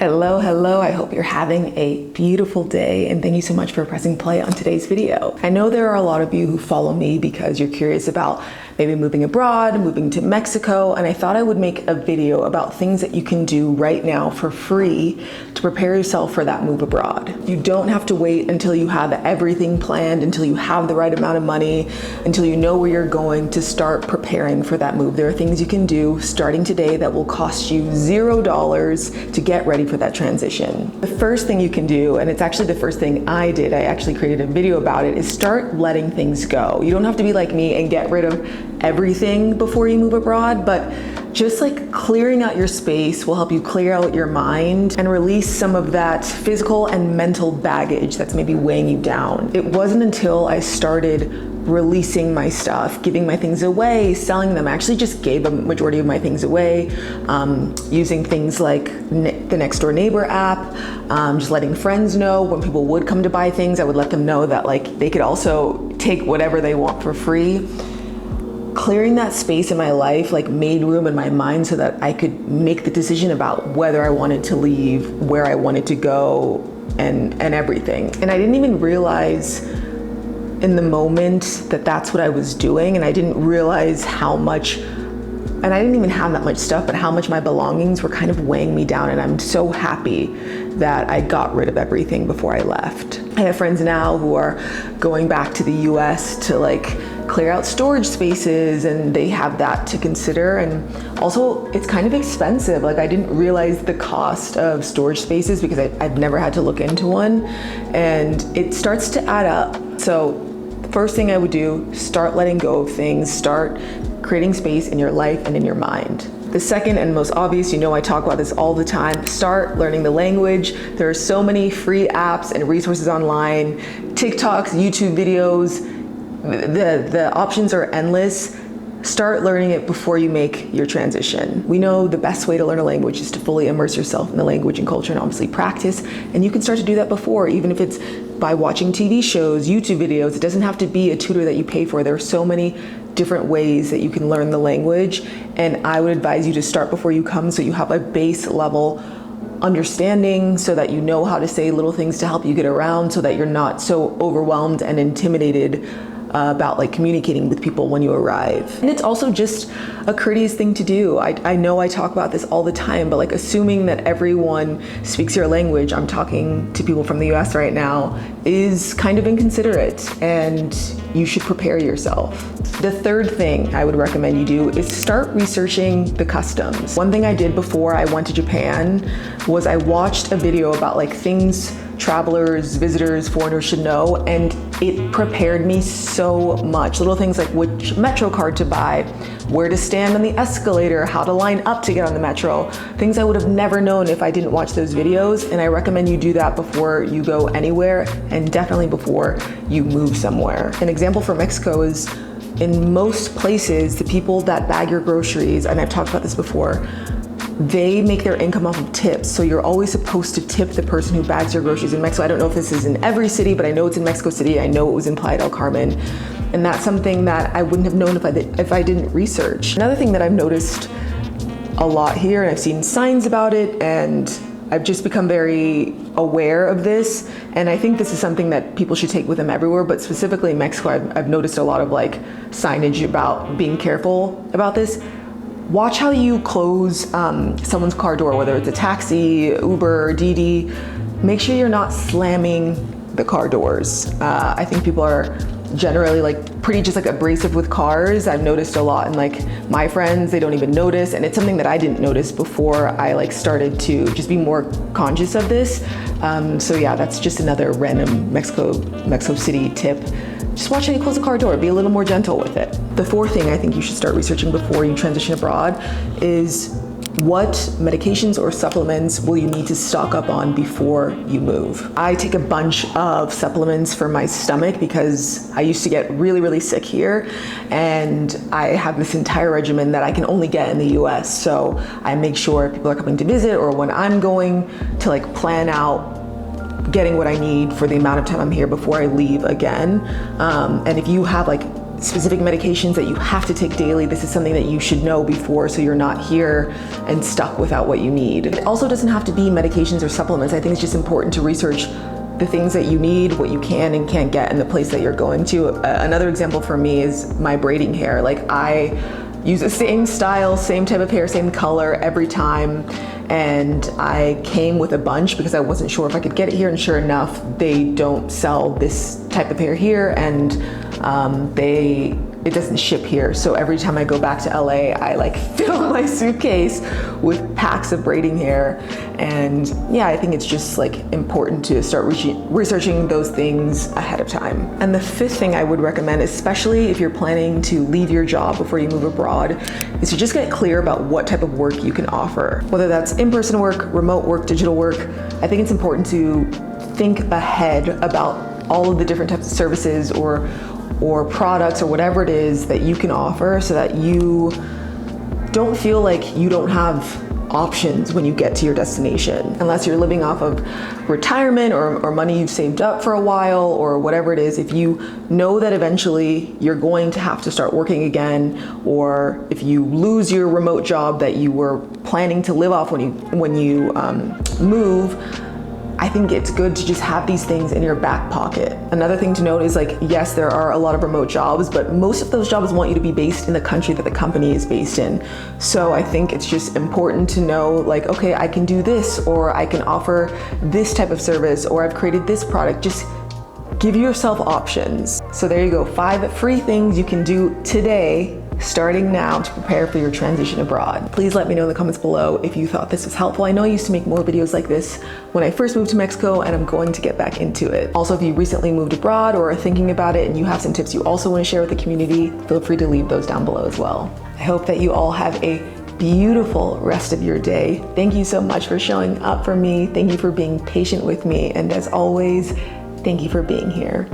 Hello, hello. I hope you're having a beautiful day, and thank you so much for pressing play on today's video. I know there are a lot of you who follow me because you're curious about maybe moving abroad, moving to Mexico, and I thought I would make a video about things that you can do right now for free to prepare yourself for that move abroad. You don't have to wait until you have everything planned, until you have the right amount of money, until you know where you're going to start preparing for that move. There are things you can do starting today that will cost you $0 to get ready for that transition. The first thing you can do, and it's actually the first thing I did, I actually created a video about it, is start letting things go. You don't have to be like me and get rid of everything before you move abroad, but just like clearing out your space will help you clear out your mind and release some of that physical and mental baggage that's maybe weighing you down. It wasn't until I started releasing my stuff, giving my things away, selling them. I actually just gave a majority of my things away, using things like the next door neighbor app, just letting friends know when people would come to buy things, I would let them know that like they could also take whatever they want for free. Clearing that space in my life like made room in my mind so that I could make the decision about whether I wanted to leave, where I wanted to go, and everything. And I didn't even realize in the moment that that's what I was doing, and I didn't realize how much, and I didn't even have that much stuff, but how much my belongings were kind of weighing me down. And I'm so happy that I got rid of everything before I left. I have friends now who are going back to the US to like clear out storage spaces, and they have that to consider. And also it's kind of expensive. Like I didn't realize the cost of storage spaces because I've never had to look into one, and it starts to add up. So the first thing I would do, start letting go of things, start creating space in your life and in your mind. The second and most obvious, you know I talk about this all the time, start learning the language. There are so many free apps and resources online, TikToks, YouTube videos, the options are endless. Start learning it before you make your transition. We know the best way to learn a language is to fully immerse yourself in the language and culture and obviously practice. And you can start to do that before, even if it's by watching TV shows, YouTube videos. It doesn't have to be a tutor that you pay for. There are so many different ways that you can learn the language. And I would advise you to start before you come so you have a base level understanding, so that you know how to say little things to help you get around, so that you're not so overwhelmed and intimidated about like communicating with people when you arrive. And it's also just a courteous thing to do. I know I talk about this all the time, but like assuming that everyone speaks your language, I'm talking to people from the US right now, is kind of inconsiderate, and you should prepare yourself. The third thing I would recommend you do is start researching the customs. One thing I did before I went to Japan was I watched a video about like things travelers, visitors, foreigners should know, and it prepared me so much. Little things like which metro card to buy, where to stand on the escalator, how to line up to get on the metro, things I would have never known if I didn't watch those videos. And I recommend you do that before you go anywhere, and definitely before you move somewhere. An example for Mexico is in most places, the people that bag your groceries, and I've talked about this before, they make their income off of tips. So you're always supposed to tip the person who bags your groceries in Mexico. I don't know if this is in every city, but I know it's in Mexico City. I know it was in Playa del Carmen. And that's something that I wouldn't have known if I didn't research. Another thing that I've noticed a lot here, and I've seen signs about it, and I've just become very aware of this. And I think this is something that people should take with them everywhere, but specifically in Mexico, I've noticed a lot of like signage about being careful about this. Watch how you close someone's car door, whether it's a taxi, Uber, Didi. Make sure you're not slamming the car doors. I think people are generally like pretty just like abrasive with cars. I've noticed a lot in like my friends, they don't even notice, and it's something that I didn't notice before I like started to just be more conscious of this. So yeah, that's just another random Mexico City tip. Just watch how you close a car door, be a little more gentle with it. The fourth thing I think you should start researching before you transition abroad is what medications or supplements will you need to stock up on before you move. I take a bunch of supplements for my stomach because I used to get really, really sick here, and I have this entire regimen that I can only get in the US. So I make sure people are coming to visit or when I'm going to like plan out getting what I need for the amount of time I'm here before I leave again. And if you have like specific medications that you have to take daily. This is something that you should know before so you're not here and stuck without what you need. It also doesn't have to be medications or supplements. I think it's just important to research the things that you need, what you can and can't get in the place that you're going to. Another example for me is my braiding hair. Like, I use the same style, same type of hair, same color every time. And I came with a bunch because I wasn't sure if I could get it here, and sure enough, they don't sell this type of hair here, and it doesn't ship here. So every time I go back to LA, I like fill my suitcase with packs of braiding hair. And yeah, I think it's just like important to start researching those things ahead of time. And the fifth thing I would recommend, especially if you're planning to leave your job before you move abroad, is to just get clear about what type of work you can offer. Whether that's in-person work, remote work, digital work, I think it's important to think ahead about all of the different types of services or products or whatever it is that you can offer, so that you don't feel like you don't have options when you get to your destination. Unless you're living off of retirement or money you've saved up for a while or whatever it is, if you know that eventually you're going to have to start working again, or if you lose your remote job that you were planning to live off when you move, I think it's good to just have these things in your back pocket. Another thing to note is, like, yes, there are a lot of remote jobs, but most of those jobs want you to be based in the country that the company is based in. So I think it's just important to know, like, okay, I can do this, or I can offer this type of service, or I've created this product. Just give yourself options. So there you go, 5 free things you can do today, starting now, to prepare for your transition abroad. Please let me know in the comments below if you thought this was helpful. I know I used to make more videos like this when I first moved to Mexico, and I'm going to get back into it. Also, if you recently moved abroad or are thinking about it and you have some tips you also want to share with the community, feel free to leave those down below as well. I hope that you all have a beautiful rest of your day. Thank you so much for showing up for me. Thank you for being patient with me. And as always, thank you for being here.